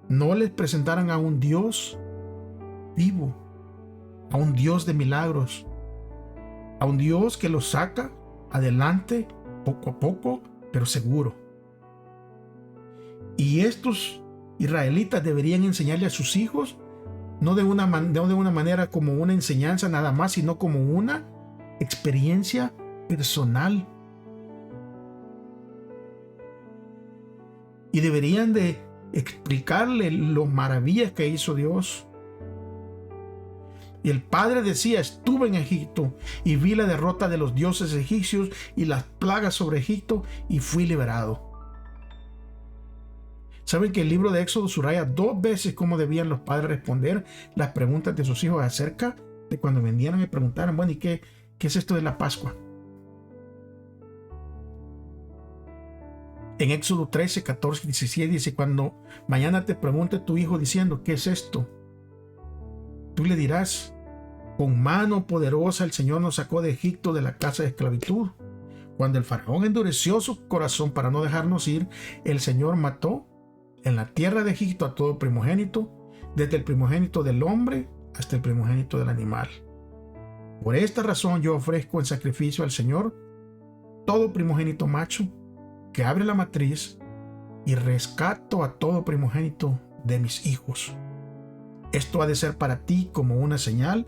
Speaker 1: no les presentaran a un Dios vivo, a un Dios de milagros, a un Dios que los saca adelante poco a poco, pero seguro. Y estos israelitas deberían enseñarle a sus hijos, no de una manera como una enseñanza nada más, sino como una experiencia personal. Y deberían de explicarle las maravillas que hizo Dios. Y el padre decía: estuve en Egipto y vi la derrota de los dioses egipcios y las plagas sobre Egipto y fui liberado. ¿Saben que el libro de Éxodo subraya 2 veces cómo debían los padres responder las preguntas de sus hijos acerca de cuando vendieran y preguntaran: bueno, ¿y qué es esto de la Pascua? En Éxodo 13, 14, 17 dice: cuando mañana te pregunte tu hijo diciendo: ¿qué es esto?, tú le dirás: con mano poderosa el Señor nos sacó de Egipto, de la casa de esclavitud. Cuando el faraón endureció su corazón para no dejarnos ir, el Señor mató en la tierra de Egipto a todo primogénito, desde el primogénito del hombre hasta el primogénito del animal. Por esta razón yo ofrezco en sacrificio al Señor todo primogénito macho que abre la matriz, y rescato a todo primogénito de mis hijos. Esto ha de ser para ti como una señal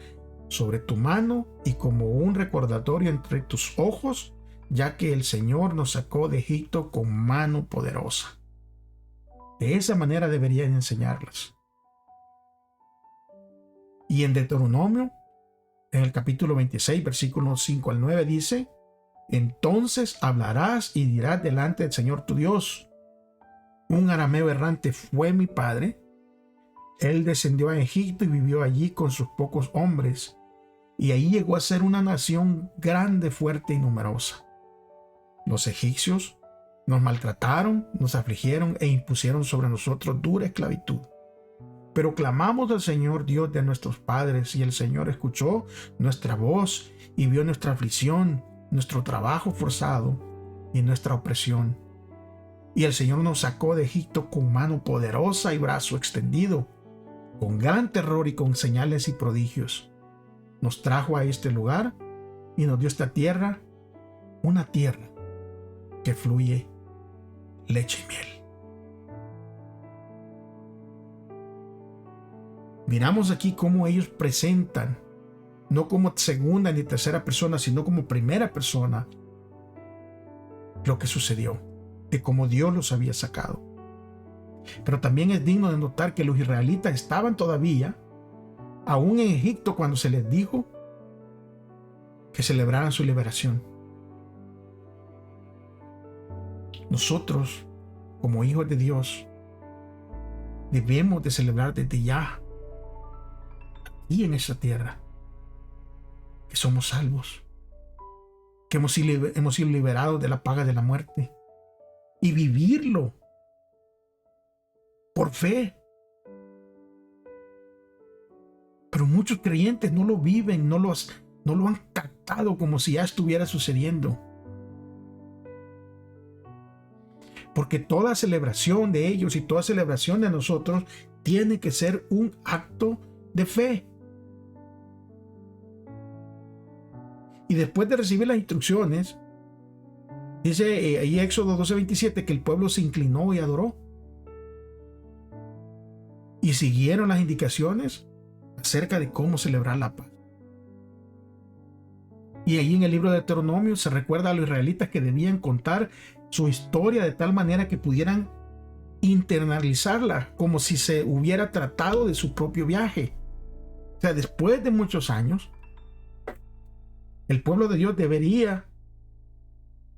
Speaker 1: sobre tu mano y como un recordatorio entre tus ojos, ya que el Señor nos sacó de Egipto con mano poderosa. De esa manera deberían enseñarlas. Y en Deuteronomio, en el capítulo 26, versículos 5 al 9, dice: entonces hablarás y dirás delante del Señor tu Dios: un arameo errante fue mi padre. Él descendió a Egipto y vivió allí con sus pocos hombres, y ahí llegó a ser una nación grande, fuerte y numerosa. Los egipcios nos maltrataron, nos afligieron e impusieron sobre nosotros dura esclavitud. Pero clamamos al Señor Dios de nuestros padres, y el Señor escuchó nuestra voz y vio nuestra aflicción, nuestro trabajo forzado y nuestra opresión. Y el Señor nos sacó de Egipto con mano poderosa y brazo extendido, con gran terror y con señales y prodigios. Nos trajo a este lugar y nos dio esta tierra, una tierra que fluye leche y miel. Miramos aquí cómo ellos presentan, no como segunda ni tercera persona, sino como primera persona, lo que sucedió, de cómo Dios los había sacado. Pero también es digno de notar que los israelitas estaban todavía, aún en Egipto, cuando se les dijo que celebraran su liberación. Nosotros, como hijos de Dios, debemos de celebrar desde ya, aquí en esta tierra, que somos salvos, que hemos sido liberados de la paga de la muerte, y vivirlo por fe. Pero muchos creyentes no lo viven, no lo han captado como si ya estuviera sucediendo. Porque toda celebración de ellos y toda celebración de nosotros tiene que ser un acto de fe. Y después de recibir las instrucciones, dice ahí Éxodo 12:27 que el pueblo se inclinó y adoró. Y siguieron las indicaciones acerca de cómo celebrar la paz. Y ahí en el libro de Deuteronomio se recuerda a los israelitas que debían contar su historia de tal manera que pudieran internalizarla como si se hubiera tratado de su propio viaje. O sea, después de muchos años, el pueblo de Dios debería,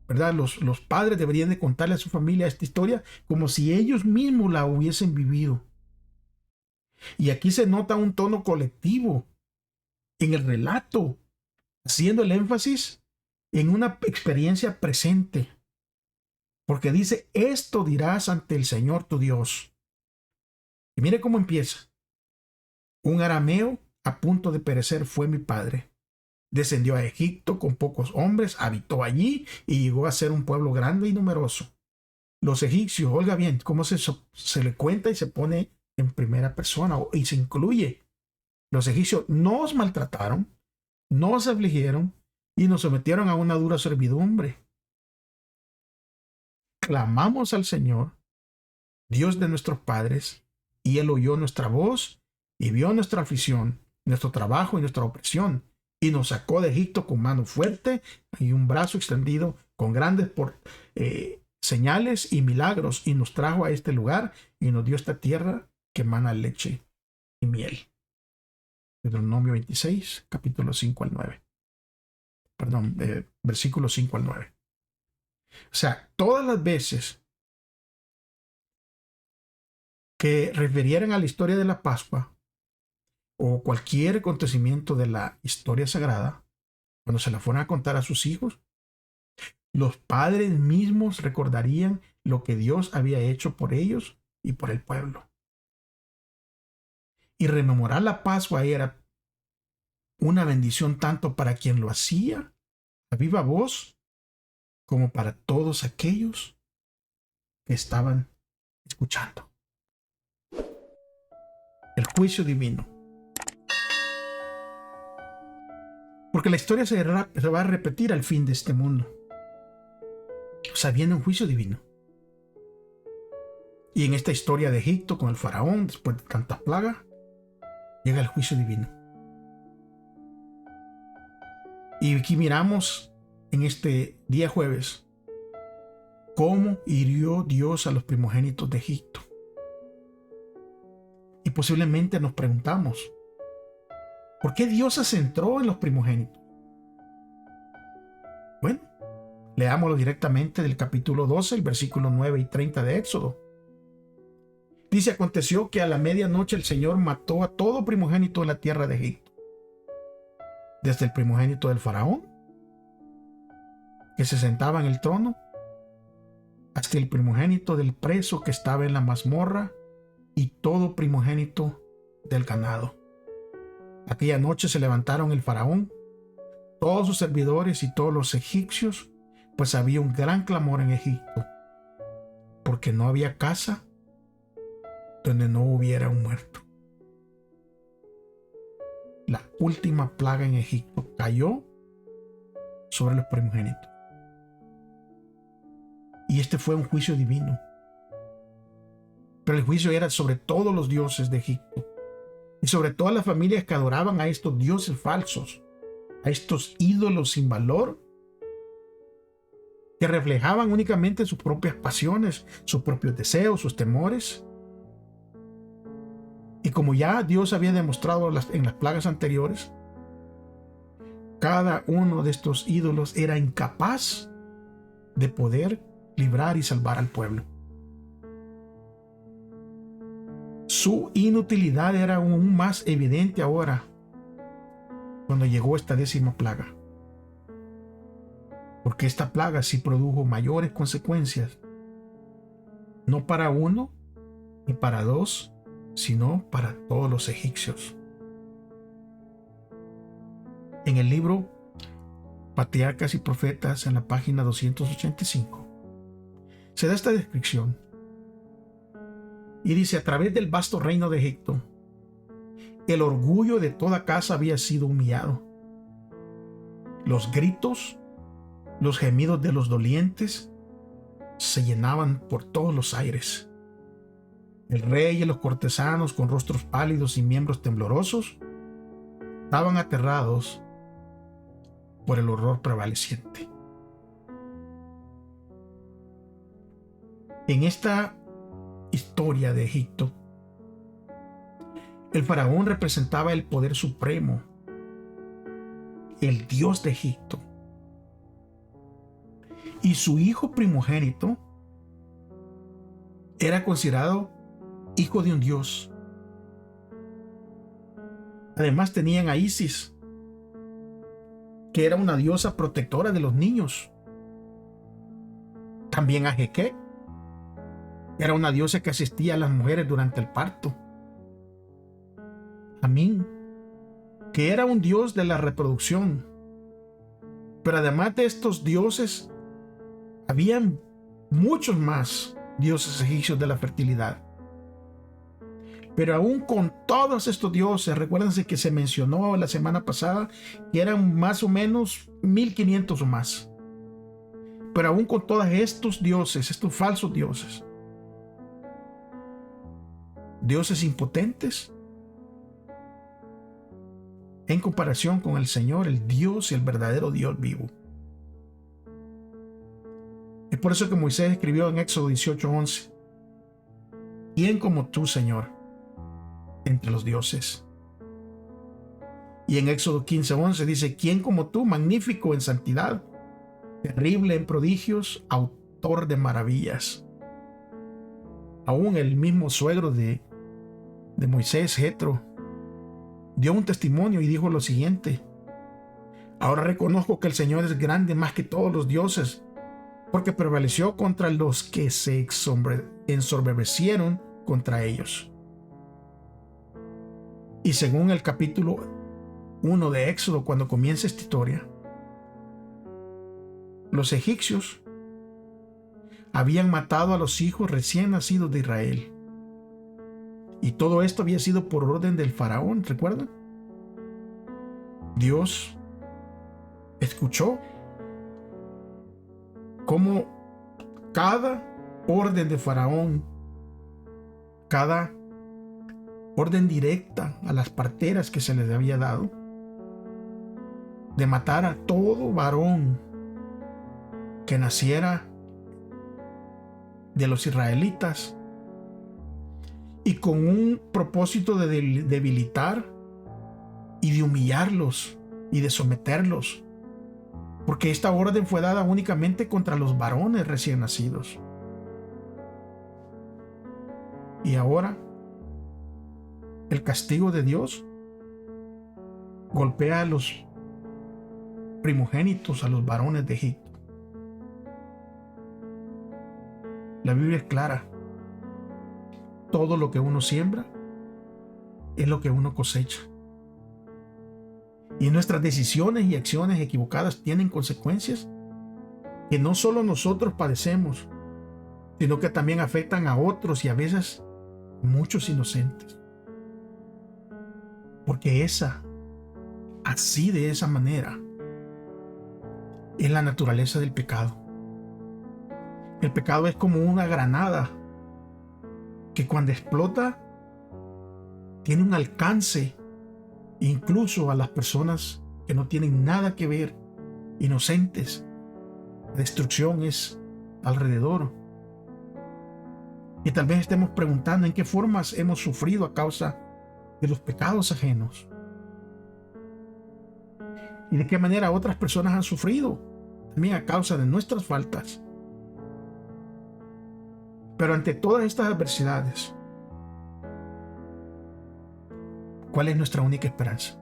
Speaker 1: ¿verdad? Los padres deberían de contarle a su familia esta historia como si ellos mismos la hubiesen vivido. Y aquí se nota un tono colectivo en el relato, haciendo el énfasis en una experiencia presente. Porque dice: esto dirás ante el Señor tu Dios. Y mire cómo empieza. Un arameo a punto de perecer fue mi padre. Descendió a Egipto con pocos hombres, habitó allí y llegó a ser un pueblo grande y numeroso. Los egipcios, oiga bien, cómo se le cuenta y se pone en primera persona y se incluye. Los egipcios nos maltrataron, nos afligieron y nos sometieron a una dura servidumbre. Clamamos al Señor, Dios de nuestros padres, y Él oyó nuestra voz y vio nuestra aflicción, nuestro trabajo y nuestra opresión, y nos sacó de Egipto con mano fuerte y un brazo extendido, con grandes señales y milagros, y nos trajo a este lugar y nos dio esta tierra que emana leche y miel. Deuteronomio 26, capítulo 5 al 9. Perdón, versículos 5 al 9. O sea, todas las veces que refirieran a la historia de la Pascua o cualquier acontecimiento de la historia sagrada, cuando se la fueran a contar a sus hijos, los padres mismos recordarían lo que Dios había hecho por ellos y por el pueblo. Y rememorar la Pascua era una bendición tanto para quien lo hacía a viva voz como para todos aquellos que estaban escuchando. El juicio divino. Porque la historia se va a repetir al fin de este mundo. O sea, viene un juicio divino. Y en esta historia de Egipto con el faraón, después de tantas plagas, llega el juicio divino. Y aquí miramos en este día jueves cómo hirió Dios a los primogénitos de Egipto. Y posiblemente nos preguntamos, ¿por qué Dios se centró en los primogénitos? Bueno, leámoslo directamente del capítulo 12, el versículo 9 y 30 de Éxodo. Dice: aconteció que a la medianoche el Señor mató a todo primogénito en la tierra de Egipto, desde el primogénito del faraón, que se sentaba en el trono, hasta el primogénito del preso que estaba en la mazmorra, y todo primogénito del ganado. Aquella noche se levantaron el faraón, todos sus servidores y todos los egipcios, pues había un gran clamor en Egipto, porque no había casa donde no hubiera un muerto. La última plaga en Egipto cayó sobre los primogénitos. Y este fue un juicio divino. Pero el juicio era sobre todos los dioses de Egipto y sobre todas las familias que adoraban a estos dioses falsos, a estos ídolos sin valor, que reflejaban únicamente sus propias pasiones, sus propios deseos, sus temores. Y como ya Dios había demostrado en las plagas anteriores, cada uno de estos ídolos era incapaz de poder librar y salvar al pueblo. Su inutilidad era aún más evidente ahora, cuando llegó esta 10ª plaga. Porque esta plaga sí produjo mayores consecuencias, no para uno ni para dos, sino para todos los egipcios. En el libro Patriarcas y Profetas, en la página 285, se da esta descripción. Y dice: a través del vasto reino de Egipto, el orgullo de toda casa había sido humillado. Los gritos, los gemidos de los dolientes se llenaban por todos los aires. El rey y los cortesanos, con rostros pálidos y miembros temblorosos, estaban aterrados por el horror prevaleciente. En esta historia de Egipto, el faraón representaba el poder supremo, el dios de Egipto, y su hijo primogénito era considerado hijo de un dios. Además tenían a Isis, que era una diosa protectora de los niños. También a Jeque, era una diosa que asistía a las mujeres durante el parto. Amín, que era un dios de la reproducción. Pero además de estos dioses, habían muchos más dioses egipcios de la fertilidad. Pero aún con todos estos dioses, recuérdense que se mencionó la semana pasada que eran más o menos 1500 o más. Pero aún con todos estos dioses, estos falsos dioses, dioses impotentes, en comparación con el Señor, el Dios y el verdadero Dios vivo. Es por eso que Moisés escribió en Éxodo 18:11: ¿quién como tú, Señor, entre los dioses? Y en Éxodo 15:11 dice: ¿quién como tú, magnífico en santidad, terrible en prodigios, autor de maravillas? Aún el mismo suegro de Moisés, Jetro, dio un testimonio y dijo lo siguiente: ahora reconozco que el Señor es grande más que todos los dioses, porque prevaleció contra los que se ensoberbecieron contra ellos. Y según el capítulo 1 de Éxodo, cuando comienza esta historia, los egipcios habían matado a los hijos recién nacidos de Israel. Y todo esto había sido por orden del faraón, ¿recuerdan? Dios escuchó cómo cada orden de faraón, cada orden directa a las parteras que se les había dado, de matar a todo varón que naciera de los israelitas, y con un propósito de debilitar y de humillarlos y de someterlos, porque esta orden fue dada únicamente contra los varones recién nacidos. Y ahora el castigo de Dios golpea a los primogénitos, a los varones de Egipto. La Biblia es clara: todo lo que uno siembra es lo que uno cosecha. Y nuestras decisiones y acciones equivocadas tienen consecuencias que no solo nosotros padecemos, sino que también afectan a otros y a veces muchos inocentes. Porque así de esa manera, es la naturaleza del pecado. El pecado es como una granada que cuando explota tiene un alcance incluso a las personas que no tienen nada que ver, inocentes. La destrucción es alrededor. Y tal vez estemos preguntando en qué formas hemos sufrido a causa de los pecados ajenos. Y de qué manera otras personas han sufrido también a causa de nuestras faltas. Pero ante todas estas adversidades, ¿cuál es nuestra única esperanza?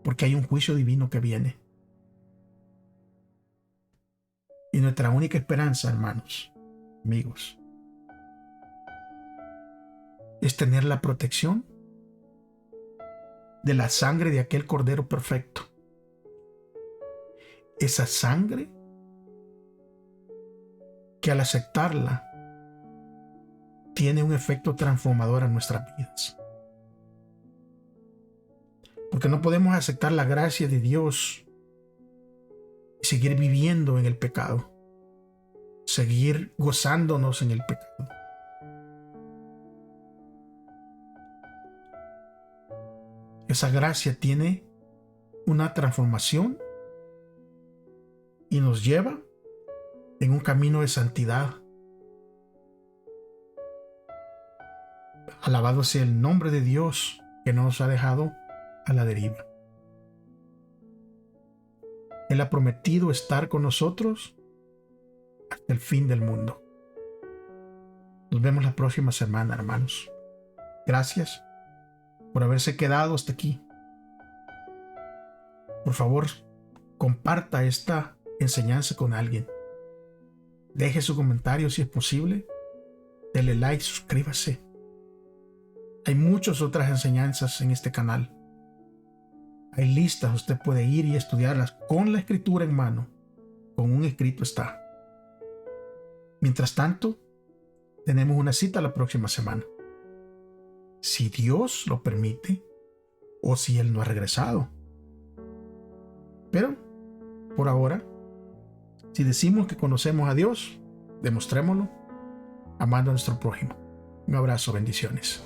Speaker 1: Porque hay un juicio divino que viene. Y nuestra única esperanza, hermanos, amigos, es tener la protección de la sangre de aquel Cordero perfecto. Esa sangre que al aceptarla tiene un efecto transformador en nuestras vidas. Porque no podemos aceptar la gracia de Dios y seguir viviendo en el pecado, seguir gozándonos en el pecado. Esa gracia tiene una transformación y nos lleva en un camino de santidad. Alabado sea el nombre de Dios, que no nos ha dejado a la deriva. Él ha prometido estar con nosotros hasta el fin del mundo. Nos vemos la próxima semana, hermanos. Gracias por haberse quedado hasta aquí. Por favor, comparta esta enseñanza con alguien. Deje su comentario si es posible. Dele like, suscríbase. Hay muchas otras enseñanzas en este canal. Hay listas, usted puede ir y estudiarlas con la escritura en mano. Con un escrito está. Mientras tanto, tenemos una cita la próxima semana. Si Dios lo permite o si Él no ha regresado. Pero, por ahora, si decimos que conocemos a Dios, demostrémoslo amando a nuestro prójimo. Un abrazo, bendiciones.